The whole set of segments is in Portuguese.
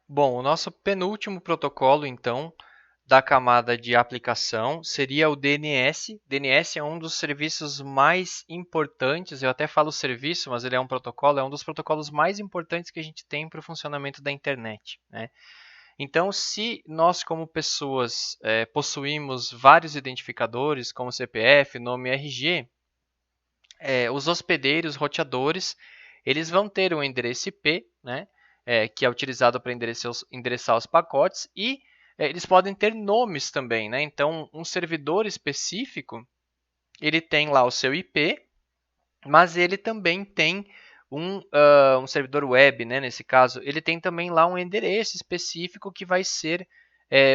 Bom, o nosso penúltimo protocolo, então, da camada de aplicação seria o DNS. DNS é um dos serviços mais importantes, eu até falo serviço, mas ele é um protocolo, é um dos protocolos mais importantes que a gente tem para o funcionamento da internet, né? Então, se nós, como pessoas, possuímos vários identificadores, como CPF, nome e RG, os hospedeiros, roteadores, eles vão ter um endereço IP, né, que é utilizado para endereçar os pacotes, e eles podem ter nomes também. Né? Então, um servidor específico, ele tem lá o seu IP, mas ele também tem um servidor web, né, nesse caso, ele tem também lá um endereço específico que vai ser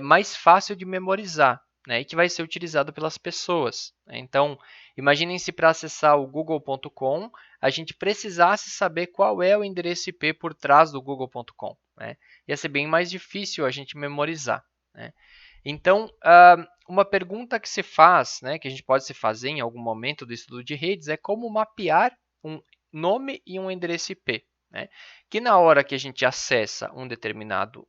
mais fácil de memorizar, né, e que vai ser utilizado pelas pessoas. Né? Então, imaginem se para acessar o google.com a gente precisasse saber qual é o endereço IP por trás do google.com. Né? Ia ser bem mais difícil a gente memorizar. Né? Então, uma pergunta que se faz, né, que a gente pode se fazer em algum momento do estudo de redes, é como mapear um nome e um endereço IP. Né? Que na hora que a gente acessa um determinado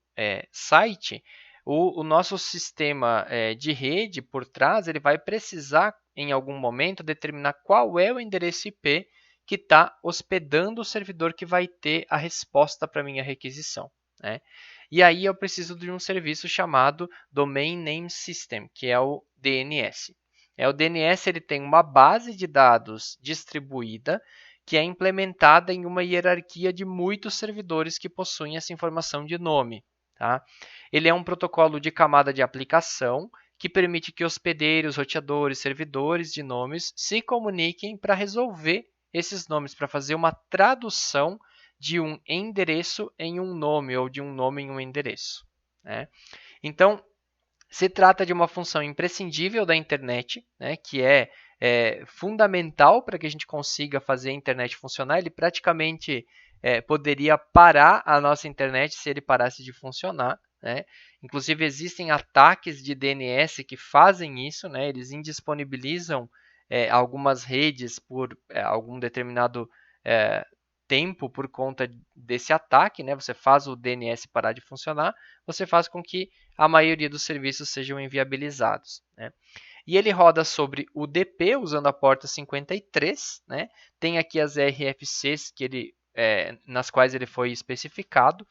site, o nosso sistema de rede por trás ele vai precisar, em algum momento, determinar qual é o endereço IP que está hospedando o servidor que vai ter a resposta para a minha requisição. Né? E aí eu preciso de um serviço chamado Domain Name System, que é o DNS. O DNS ele tem uma base de dados distribuída que é implementada em uma hierarquia de muitos servidores que possuem essa informação de nome. Tá? Ele é um protocolo de camada de aplicação que permite que hospedeiros, roteadores, servidores de nomes se comuniquem para resolver esses nomes, para fazer uma tradução de um endereço em um nome ou de um nome em um endereço. Né? Então, se trata de uma função imprescindível da internet, né, que é fundamental para que a gente consiga fazer a internet funcionar. Ele praticamente poderia parar a nossa internet se ele parasse de funcionar. Né? Inclusive, existem ataques de DNS que fazem isso, né? Eles indisponibilizam algumas redes por algum determinado tempo por conta desse ataque. Né? Você faz o DNS parar de funcionar, você faz com que a maioria dos serviços sejam inviabilizados. Né? E ele roda sobre o DP usando a porta 53. Né? Tem aqui as RFCs nas quais ele foi especificado.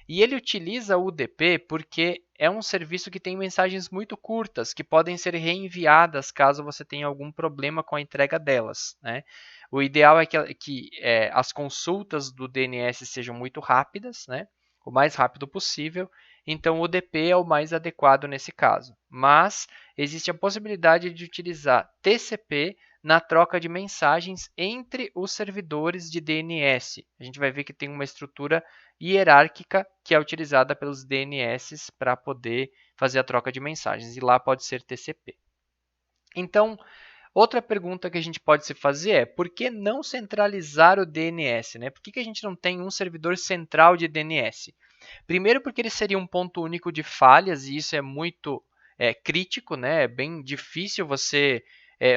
E ele utiliza o UDP porque é um serviço que tem mensagens muito curtas, que podem ser reenviadas caso você tenha algum problema com a entrega delas. Né? O ideal é que as consultas do DNS sejam muito rápidas, né? O mais rápido possível. Então, o UDP é o mais adequado nesse caso. Mas existe a possibilidade de utilizar TCP na troca de mensagens entre os servidores de DNS. A gente vai ver que tem uma estrutura hierárquica que é utilizada pelos DNS para poder fazer a troca de mensagens, e lá pode ser TCP. Então, outra pergunta que a gente pode se fazer é por que não centralizar o DNS? Né? Por que a gente não tem um servidor central de DNS? Primeiro porque ele seria um ponto único de falhas e isso é muito crítico, né? É bem difícil você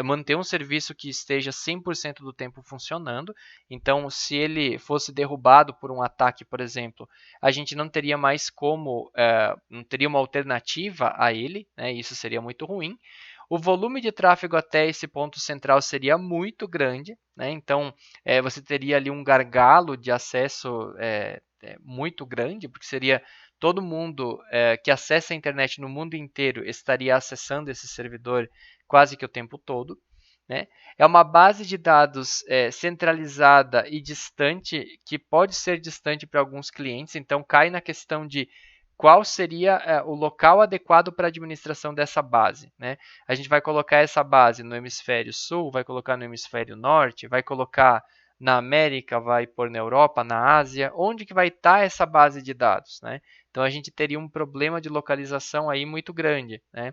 manter um serviço que esteja 100% do tempo funcionando. Então, se ele fosse derrubado por um ataque, por exemplo, a gente não teria mais não teria uma alternativa a ele, né? Isso seria muito ruim. O volume de tráfego até esse ponto central seria muito grande, né? Então você teria ali um gargalo de acesso muito grande, porque seria todo mundo que acessa a internet no mundo inteiro estaria acessando esse servidor quase que o tempo todo. Né? É uma base de dados centralizada e distante, que pode ser distante para alguns clientes, então cai na questão de qual seria o local adequado para a administração dessa base. Né? A gente vai colocar essa base no hemisfério sul, vai colocar no hemisfério norte, vai colocar na América, vai pôr na Europa, na Ásia, onde que vai estar essa base de dados. Né? Então, a gente teria um problema de localização aí muito grande. Né?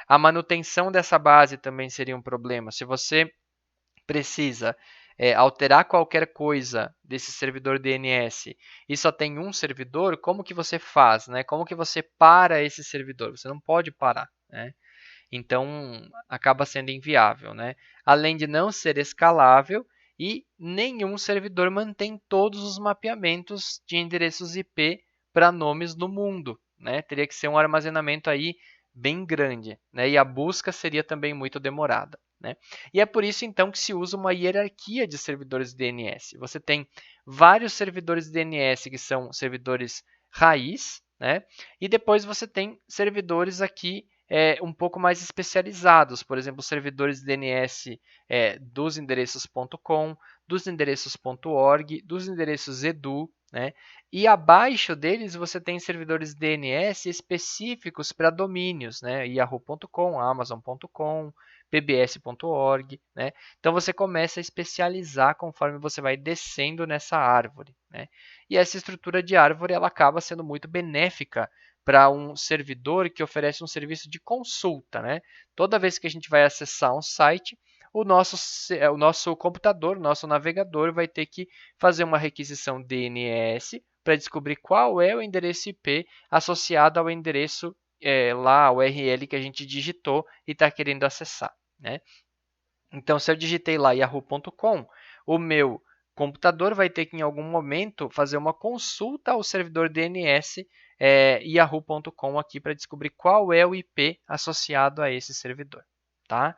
A manutenção dessa base também seria um problema. Se você precisa alterar qualquer coisa desse servidor DNS e só tem um servidor, como que você faz? Né? Como que você para esse servidor? Você não pode parar. Né? Então, acaba sendo inviável. Né? Além de não ser escalável e nenhum servidor mantém todos os mapeamentos de endereços IP para nomes no mundo, né? Teria que ser um armazenamento aí bem grande, né? E a busca seria também muito demorada, né? E é por isso então que se usa uma hierarquia de servidores DNS. Você tem vários servidores DNS que são servidores raiz, né? E depois você tem servidores aqui um pouco mais especializados, por exemplo, servidores DNS dos endereços .com, dos endereços .org, dos endereços edu, né? E abaixo deles você tem servidores DNS específicos para domínios, né? Yahoo.com, Amazon.com, pbs.org, né? Então você começa a especializar conforme você vai descendo nessa árvore, né? E essa estrutura de árvore ela acaba sendo muito benéfica para um servidor que oferece um serviço de consulta, né? Toda vez que a gente vai acessar um site, o nosso computador, o nosso navegador vai ter que fazer uma requisição DNS para descobrir qual é o endereço IP associado ao endereço lá, a URL que a gente digitou e está querendo acessar, né? Então, se eu digitei lá yahoo.com, o meu computador vai ter que, em algum momento, fazer uma consulta ao servidor DNS yahoo.com aqui para descobrir qual é o IP associado a esse servidor, tá?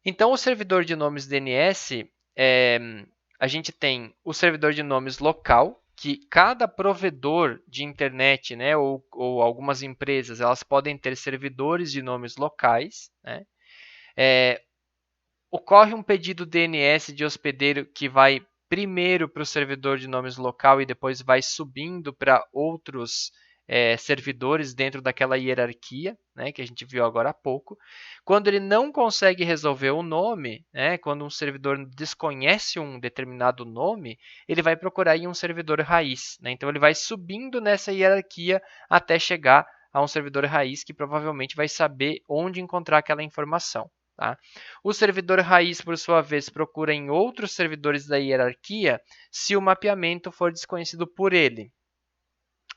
Então, o servidor de nomes DNS, a gente tem o servidor de nomes local, que cada provedor de internet, né, ou algumas empresas, elas podem ter servidores de nomes locais, né? Ocorre um pedido DNS de hospedeiro que vai primeiro para o servidor de nomes local e depois vai subindo para outros servidores dentro daquela hierarquia, né, que a gente viu agora há pouco. Quando ele não consegue resolver o nome, né, quando um servidor desconhece um determinado nome, ele vai procurar em um servidor raiz, né? Então ele vai subindo nessa hierarquia até chegar a um servidor raiz que provavelmente vai saber onde encontrar aquela informação. Tá? O servidor raiz, por sua vez, procura em outros servidores da hierarquia se o mapeamento for desconhecido por ele.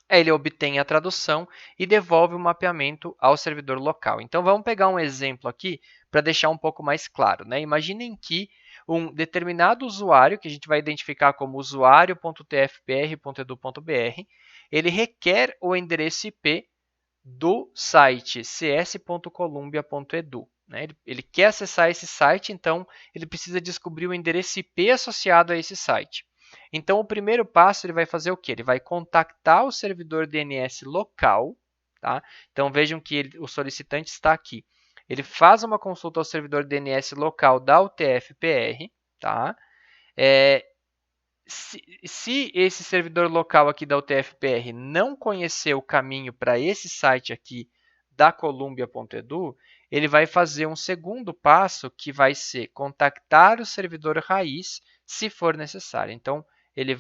Ele obtém a tradução e devolve o mapeamento ao servidor local. Então, vamos pegar um exemplo aqui para deixar um pouco mais claro, né? Imaginem que um determinado usuário, que a gente vai identificar como usuário.tfpr.edu.br, ele requer o endereço IP do site cs.columbia.edu. Né? Ele quer acessar esse site, então ele precisa descobrir o endereço IP associado a esse site. Então, o primeiro passo ele vai fazer o quê? Ele vai contactar o servidor DNS local. Tá? Então, vejam que o solicitante está aqui. Ele faz uma consulta ao servidor DNS local da UTF-PR. Tá? Se esse servidor local aqui da UTF-PR não conhecer o caminho para esse site aqui da Columbia.edu, ele vai fazer um segundo passo que vai ser contactar o servidor raiz se for necessário. Então, ele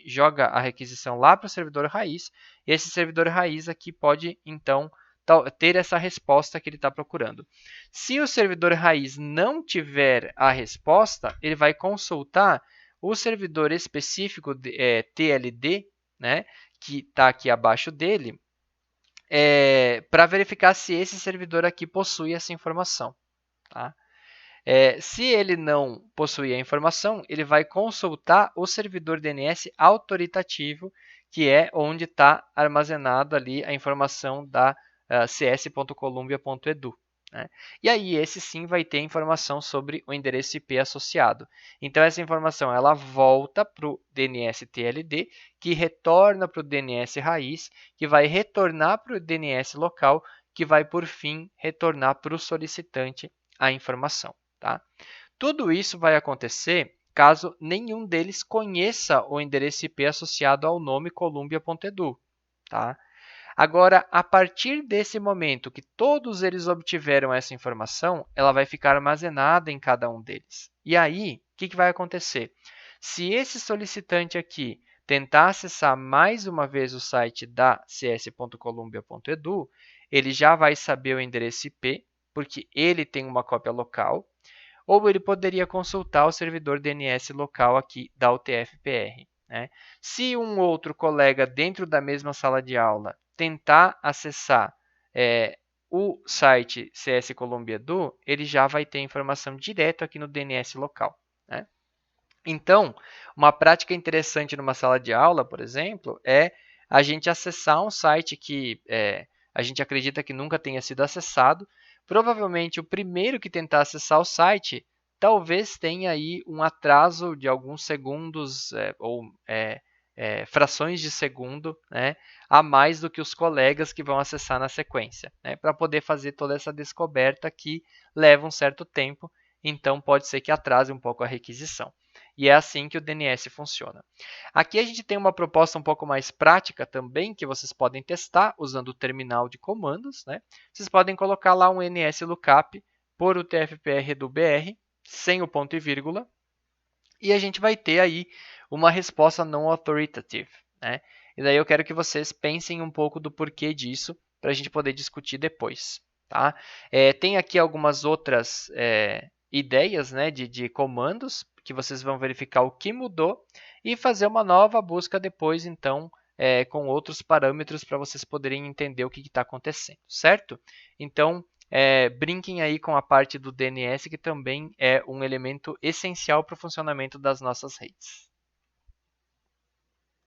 joga a requisição lá para o servidor raiz e esse servidor raiz aqui pode, então, ter essa resposta que ele está procurando. Se o servidor raiz não tiver a resposta, ele vai consultar o servidor específico TLD, né, que está aqui abaixo dele, para verificar se esse servidor aqui possui essa informação. Tá? Se ele não possuir a informação, ele vai consultar o servidor DNS autoritativo, que é onde está armazenado ali a informação da cs.columbia.edu. Né? E aí, esse sim vai ter informação sobre o endereço IP associado. Então, essa informação ela volta para o DNS TLD, que retorna para o DNS raiz, que vai retornar para o DNS local, que vai, por fim, retornar para o solicitante a informação. Tá? Tudo isso vai acontecer caso nenhum deles conheça o endereço IP associado ao nome columbia.edu. Tá? Agora, a partir desse momento que todos eles obtiveram essa informação, ela vai ficar armazenada em cada um deles. E aí, o que vai acontecer? Se esse solicitante aqui tentar acessar mais uma vez o site da cs.columbia.edu, ele já vai saber o endereço IP, porque ele tem uma cópia local, ou ele poderia consultar o servidor DNS local aqui da UTF-PR. Né? Se um outro colega dentro da mesma sala de aula tentar acessar o site CS Columbia Edu, ele já vai ter informação direto aqui no DNS local. Né? Então, uma prática interessante numa sala de aula, por exemplo, é a gente acessar um site que a gente acredita que nunca tenha sido acessado. Provavelmente o primeiro que tentar acessar o site talvez tenha aí um atraso de alguns segundos ou frações de segundo, né, a mais do que os colegas que vão acessar na sequência, né, para poder fazer toda essa descoberta que leva um certo tempo, então pode ser que atrase um pouco a requisição. E é assim que o DNS funciona. Aqui a gente tem uma proposta um pouco mais prática também, que vocês podem testar usando o terminal de comandos, né? Vocês podem colocar lá um NSLookup por UTF-PR do BR, sem o ponto e vírgula, e a gente vai ter aí uma resposta não authoritative, né? E daí eu quero que vocês pensem um pouco do porquê disso, para a gente poder discutir depois, tá? Tem aqui algumas outras ideias, né, de comandos, que vocês vão verificar o que mudou e fazer uma nova busca depois, então, com outros parâmetros para vocês poderem entender o que está acontecendo, certo? Então, brinquem aí com a parte do DNS, que também é um elemento essencial para o funcionamento das nossas redes.